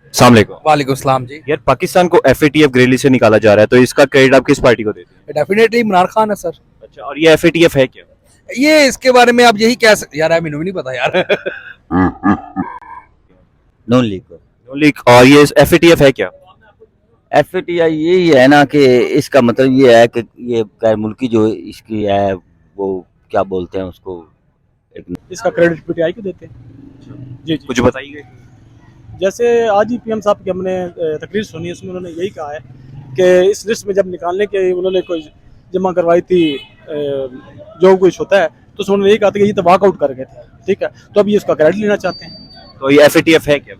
अस्सलाम वालेकुम। वालेकुम सलाम जी। यार पाकिस्तान को एफएटीएफ ग्रे लिस्ट से निकाला जा रहा है, तो इसका क्रेडिट आप किस पार्टी को देते हैं? डेफिनेटली इमरान खान है सर। अच्छा, और ये एफएटीएफ है क्या? ये इसके बारे में आप यही कह सकते यार, मैंने भी नहीं पता यार। नून लीग को। नून लीग। और ये एफएटीएफ है क्या? एफटीआई यही है ना कि इसका मतलब ये है कि ये गैर मुल्की जो इसकी है वो क्या बोलते हैं उसको, एक इसका क्रेडिट पीटीआई को देते हैं। जी जी। कुछ बताइए। जैसे आज ही पीएम साहब की हमने तकरीर सुनी है, उसमें उन्होंने यही कहा है कि इस लिस्ट में जब निकालने के उन्होंने कोई जमा करवाई थी जो कुछ होता है, तो उसमें उन्होंने यही कहा था कि ये तो वॉकआउट कर गए थे। ठीक है, तो अब ये उसका क्रेडिट लेना चाहते हैं। तो ये एफएटीएफ है क्या?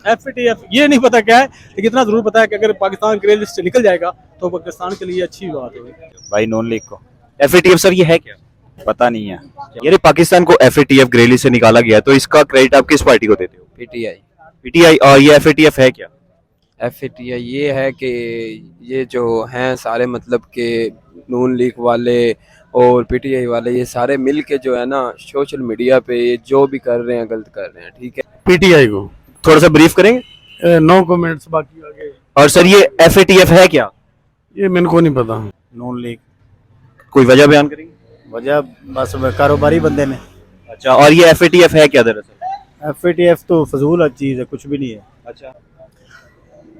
एफटीएफ ये नहीं पता क्या है, लेकिन इतना जरूर पता है कि अगर पाकिस्तान ग्रे लिस्ट से निकल जाएगा तो पाकिस्तान के लिए अच्छी बात होगी। भाई नून लीग को। एफएटीएफ सर ये है क्या? पता नहीं है। यार पाकिस्तान को एफएटीएफ ग्रे लिस्ट से निकाला गया, तो इसका क्रेडिट आप किस पार्टी को देते हो? पीटीआई। पीटीआई। और ये एफएटीएफ है क्या? एफएटीआई ये है कि ये जो हैं सारे मतलब के नून लीग वाले और पीटीआई वाले, ये सारे मिल के जो है ना सोशल मीडिया पे ये जो भी कर रहे हैं गलत कर रहे हैं। ठीक है, पीटीआई को। थोड़ा सा ब्रीफ करेंगे। नो कमेंट्स, बाकी आगे और सर ये एफएटीएफ है क्या? ये मेरे को नहीं पता। नून लीग कोई वजह बयान करेंगे? वजह बस कारोबारी बंदे ने। अच्छा, और ये एफएटीएफ है क्या दरअसल? एफएटीएफ तो फजूल चीज़ है, कुछ भी नहीं है। अच्छा,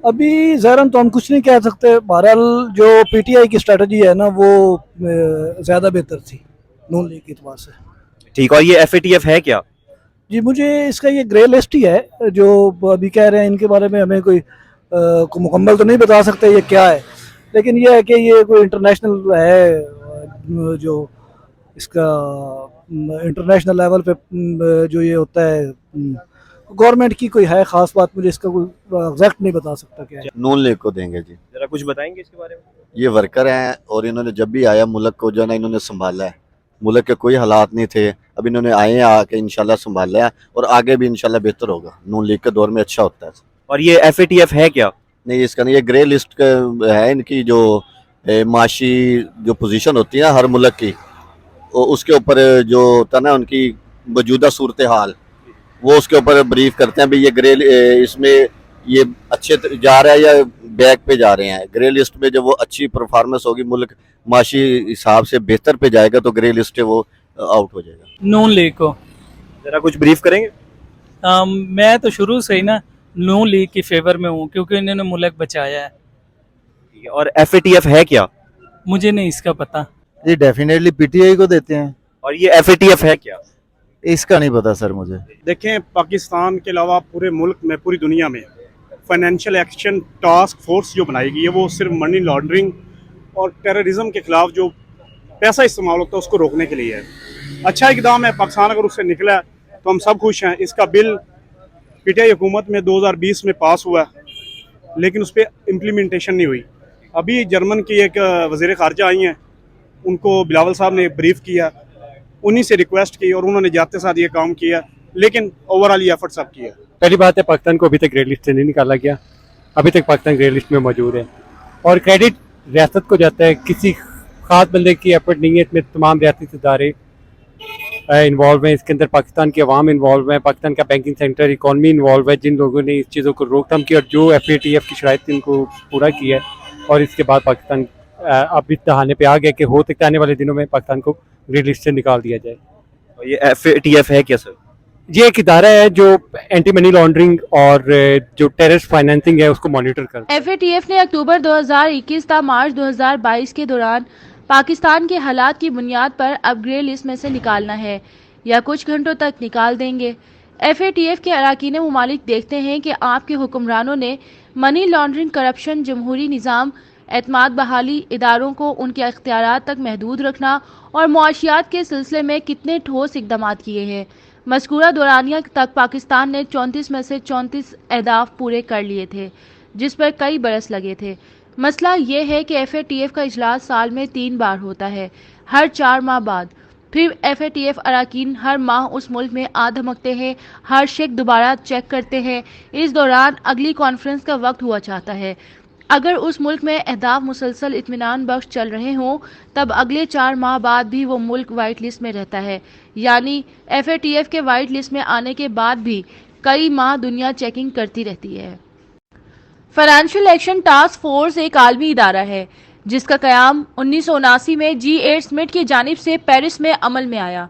अभी ज़ाहिरन तो हम कुछ नहीं कह सकते। बहरहाल जो पीटीआई की स्ट्रेटजी है ना वो ज़्यादा बेहतर थी नून लीग के एतबार से। ठीक। और ये एफएटीएफ है क्या? जी मुझे इसका ये ग्रे लिस्ट ही है जो अभी कह रहे हैं, इनके बारे में हमें कोई मुकम्मल तो नहीं बता सकते ये क्या है, लेकिन ये है कि ये कोई इंटरनेशनल है जो इसका इंटरनेशनल लेवल पे जो ये होता है गवर्नमेंट की कोई है ख़ास बात, मुझे इसका कोई एग्जैक्ट नहीं बता सकता क्या है। नून लीग को देंगे जी। जरा कुछ बताएंगे इसके बारे में? ये वर्कर हैं और इन्होंने जब भी आया मुल्क को जो है ना इन्होंने संभाला है। मुल्क के कोई हालात नहीं थे, अब इन्होंने आए हैं आके इंशाल्लाह संभाला है और आगे भी इंशाल्लाह बेहतर होगा। नून लीग के दौर में अच्छा होता है। और ये एफएटीएफ है क्या? नहीं, इसका नहीं, ये ग्रे लिस्ट का है। इनकी जो माशी जो पोजीशन होती है हर मुल्क की, उसके ऊपर जो होता है ना उनकी मौजूदा सूरत हाल, वो उसके ऊपर ब्रीफ करते हैं भाई ये ग्रे इसमें ये अच्छे जा रहा है या बैक पे जा रहे हैं। ग्रे लिस्ट में जब वो अच्छी परफॉर्मेंस होगी, मुल्क माशी हिसाब से बेहतर पे जाएगा, तो ग्रे लिस्ट है वो आउट हो जाएगा। नून लीग को। जरा कुछ ब्रीफ करेंगे? मैं तो शुरू से ही ना नून लीग की फेवर में हूँ क्योंकि इन्होंने मुल्क बचाया है। और एफएटीएफ है क्या? मुझे नहीं इसका पता। ये डेफिनेटली पीटीआई को देते हैं। और ये एफएटीएफ है क्या? इसका नहीं पता सर मुझे। देखें, पाकिस्तान के अलावा पूरे मुल्क में, पूरी दुनिया में फाइनेंशियल एक्शन टास्क फोर्स जो बनाई गई है वो सिर्फ मनी लॉन्ड्रिंग और टेररिज्म के खिलाफ जो पैसा इस्तेमाल होता है उसको रोकने के लिए है। अच्छा इकदाम है, पाकिस्तान अगर उससे निकला है तो हम सब खुश हैं। इसका बिल पीटीआई हुकूमत में 2020 में पास हुआ है, लेकिन उस पर इम्प्लीमेंटेशन नहीं हुई। अभी जर्मन की एक वज़ीर ख़ारजा आई हैं, उनको बिलावल साहब ने ब्रीफ किया, उन्हीं से रिक्वेस्ट की और उन्होंने जाते साथ ये काम किया, लेकिन ओवरऑल ये एफर्ट सब किया। पहली बात है, पाकिस्तान को अभी तक ग्रे लिस्ट से नहीं निकाला गया, अभी तक पाकिस्तान ग्रे लिस्ट में मौजूद है और क्रेडिट रियासत को जाता है, किसी खास बंदे की एफर्ट नहीं है। इसमें तमाम रियासती इदारे इन्वॉल्व हैं, इसके अंदर पाकिस्तान की अवाम इन्वॉल्व है, पाकिस्तान का बैंकिंग सेक्टर, इकॉनमी इन्वॉल्व है, जिन लोगों ने इस चीज़ों को रोकथाम की और जो एफएटीएफ की शराइत इनको पूरा किया है। और इसके बाद पाकिस्तान अब इस दहाने पे आ गया कि हो सकता है आने वाले दिनों में पाकिस्तान को ग्रे लिस्ट से निकाल दिया जाए। और ये एफएटीएफ है क्या सर? ये एक इदारा है जो एंटी मनी लॉन्ड्रिंग और जो टेररिस्ट फाइनेंसिंग है उसको मॉनिटर करता है। एफएटीएफ ने अक्टूबर 2021 था मार्च 2022 के दौरान पाकिस्तान के हालात की बुनियाद पर अब ग्रे लिस्ट में से निकालना है या कुछ घंटों तक निकाल देंगे। एफएटीएफ के अरकान मुमालिक देखते हैं कि आपके हुक्मरानों ने मनी लॉन्ड्रिंग, करप्शन, जमहूरी निज़ाम, एतमाद बहाली, इदारों को उनके अख्तियारात तक महदूद रखना और मुआशियात के सिलसिले में कितने ठोस इकदाम किए हैं। मज़कूरा दौरानिया तक पाकिस्तान ने 34 में से 34 अहदाफ पूरे कर लिए थे, जिस पर कई बरस लगे थे। मसला ये है कि एफएटीएफ का इजलास साल में 3 बार होता है, हर 4 माह बाद। फिर एफएटीएफ अरकान हर माह उस मुल्क में आ धमकते हैं, हर शेख दोबारा चेक करते हैं। इस दौरान अगली कॉन्फ्रेंस का वक्त हुआ चाहता है। अगर उस मुल्क में अहदाफ मुसलसल इत्मीनान बख्श चल रहे हों, तब अगले 4 माह बाद भी वो मुल्क वाइट लिस्ट में रहता है। यानी एफएटीएफ के वाइट लिस्ट में आने के बाद भी कई माह दुनिया चेकिंग करती रहती है। फाइनेंशियल एक्शन टास्क फोर्स एक आलमी इदारा है जिसका क़याम 1979 में G.A. स्मिथ की जानिब से पेरिस में अमल में आया,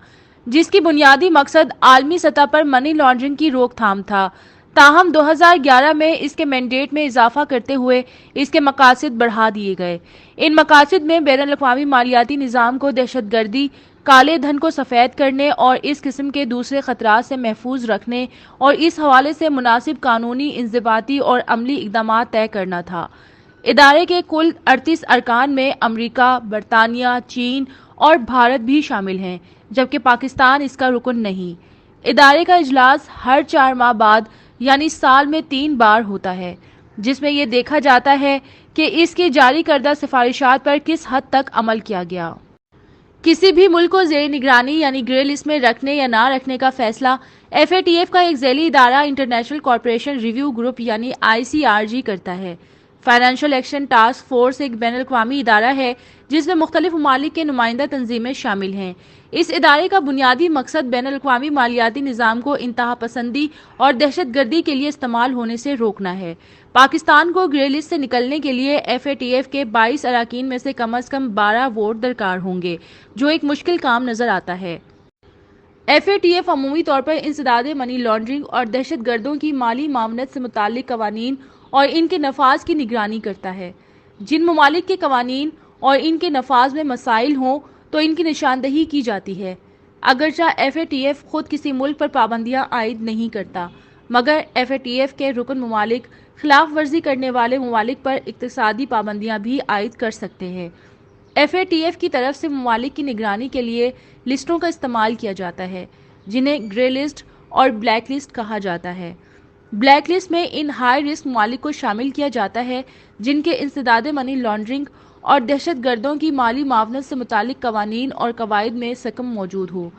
जिसकी बुनियादी मकसद आलमी सतह पर मनी लॉन्ड्रिंग की रोकथाम था। ताहम 2011 में इसके मैंडेट में इजाफा करते हुए इसके मकासद बढ़ा दिए गए। इन मकासद में बैनुल-अक़वामी मालियाती निज़ाम को दहशतगर्दी, काले धन को सफ़ेद करने और इस किस्म के दूसरे ख़तरात से महफूज रखने और इस हवाले से मुनासिब कानूनी, इंज़िबाती और अमली इक़दामात तय करना था। इदारे के कुल 38 अरकान में अमरीका, बरतानिया, चीन और भारत भी शामिल हैं, जबकि पाकिस्तान इसका रुकन नहीं। इदारे का इजलास हर 4 माह बाद यानी साल में 3 बार होता है, जिसमें यह देखा जाता है कि इसकी जारी करदा सिफारिशात पर किस हद तक अमल किया गया। किसी भी मुल्क को ज़ेर निगरानी यानी ग्रे लिस्ट में रखने या ना रखने का फैसला FATF का एक ज़ैली इदारा इंटरनेशनल कॉर्पोरेशन रिव्यू ग्रुप यानी ICRG करता है। फाइनेंशियल एक्शन टास्क फोर्स एक बैनुल-अक़वामी इदारा है जिसमें मुख्तलिफ ममालिक के नुमाइंदा तंजीमें शामिल हैं। इस इदारे का बुनियादी मकसद बैनुल-अक़वामी मालियाती निज़ाम को इंतहा पसंदी और दहशतगर्दी के लिए इस्तेमाल होने से रोकना है। पाकिस्तान को ग्रे लिस्ट से निकलने के लिए FATF के 22 अरकान में से कम 12 वोट दरकार होंगे, जो एक मुश्किल काम नजर आता है। FATF अमूमी तौर पर इंसदाद मनी लॉन्ड्रिंग और दहशतगर्दों की माली मामलत से मुताल्लिक कवानीन और इनके नफाज की निगरानी करता है। जिन ममालिक के कवानीन और इनके नफाज में मसाइल हों तो इनकी निशानदही की जाती है। अगरचा FATF खुद किसी मुल्क पर पाबंदियां आयद नहीं करता, मगर FATF के रुकन ममालिक खिलाफ वर्जी करने वाले ममालिक पर इक्तिसादी पाबंदियां भी आयद कर सकते हैं। FATF की तरफ से ममालिक की निगरानी के लिए लिस्टों का इस्तेमाल किया जाता है, जिन्हें ग्रे लिस्ट और ब्लैक लिस्ट कहा जाता है। ब्लैक लिस्ट में इन हाई रिस्क ममालिक को शामिल किया जाता है जिनके इंसदाद मनी लॉन्ड्रिंग और दहशतगर्दों की माली मावनत से मुतालिक कवानीन और कवायद में सकम मौजूद हो।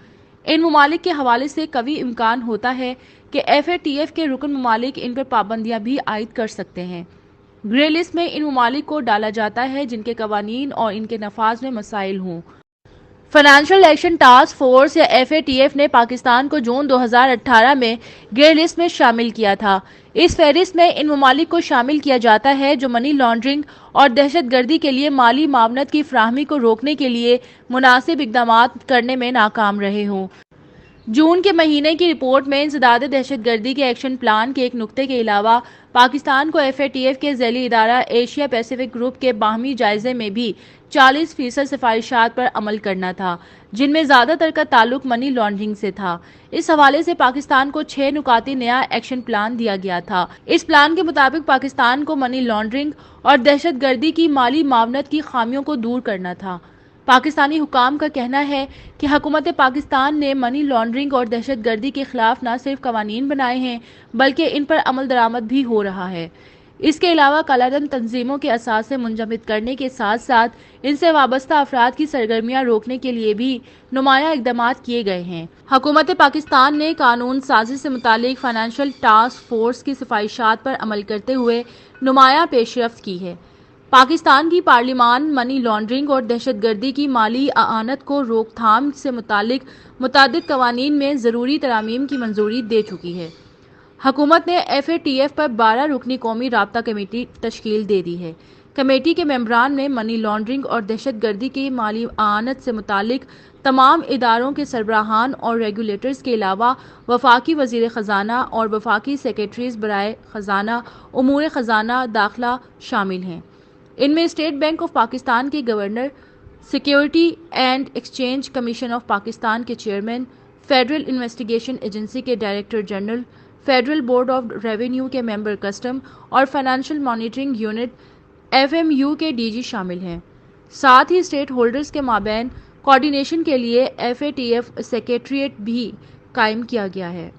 इन ममालिक के हवाले से कभी इम्कान होता है कि FATF के रुकन ममालिक इन पर पाबंदियां भी आयद कर सकते हैं। ग्रे लिस्ट में इन ममालिक को डाला जाता है जिनके कवानीन और इनके नफाज में मसाइल हों। फाइनेंशियल एक्शन टास्क फोर्स या FATF ने पाकिस्तान को जून 2018 में ग्रे लिस्ट में शामिल किया था। इस फहरिस्त में इन ममालिक को शामिल किया जाता है जो मनी लॉन्ड्रिंग और दहशतगर्दी के लिए माली मामलत की फ्राहमी को रोकने के लिए मुनासिब इक़दामात करने में नाकाम रहे हों। जून के महीने की रिपोर्ट में इंसदाद दहशतगर्दी के एक्शन प्लान के एक नुक्ते के अलावा पाकिस्तान को FATF के ज़ैली इदारा एशिया पैसिफिक ग्रुप के बाहमी जायजे में भी 40% सिफारिशात पर अमल करना था, जिनमें ज़्यादातर का ताल्लुक मनी लॉन्ड्रिंग से था। इस हवाले से पाकिस्तान को 6 नुकाती नया एक्शन प्लान दिया गया था। इस प्लान के मुताबिक पाकिस्तान को मनी लॉन्ड्रिंग और दहशतगर्दी की माली मावनत की खामियों को दूर करना था। पाकिस्तानी हुकाम का कहना है कि हुकूमत पाकिस्तान ने मनी लॉन्ड्रिंग और दहशतगर्दी के खिलाफ न सिर्फ कवानीन बनाए हैं बल्कि इन पर अमल दरामद भी हो रहा है। इसके अलावा कालाधन तंजीमों के असास से मुंजमद करने के साथ साथ इनसे वाबस्ता अफराद की सरगर्मियां रोकने के लिए भी नुमाया इक़दामात किए गए हैं। हुकूमत पाकिस्तान ने कानून साजी से मुतालिक फाइनेंशियल टास्क फोर्स की सिफारिशात पर अमल करते हुए नुमाया पेशरफ्त की है। पाकिस्तान की पार्लिमान मनी लॉन्ड्रिंग और दहशतगर्दी की माली आनत को रोकथाम से मुतालिक मुतादिद कवानीन में ज़रूरी तरामीम की मंजूरी दे चुकी है। हुकूमत ने FATF पर 12 रुकनी कौमी राब्ता कमेटी तश्कील दे दी है। कमेटी के मेंबरान में मनी लॉन्ड्रिंग और दहशतगर्दी की माली आनत से मुतालिक तमाम इदारों के सरबराहान और रेगुलेटर्स के अलावा वफाकी वज़ीर ख़जाना और वफाकी सेक्रेटरीज बराए ख़जाना, उमूर ख़जाना, दाखिला शामिल हैं। इनमें स्टेट बैंक ऑफ पाकिस्तान के governor, security and exchange commission of Pakistan के चेयरमैन, फेडरल इन्वेस्टिगेशन एजेंसी के director general, federal board of revenue के मेंबर कस्टम और फाइनेंशियल मॉनिटरिंग यूनिट FMU के DG शामिल हैं। साथ ही स्टेट होल्डर्स के माबैन कोऑर्डिनेशन के लिए FATF सेक्रेटरीट भी कायम किया गया है।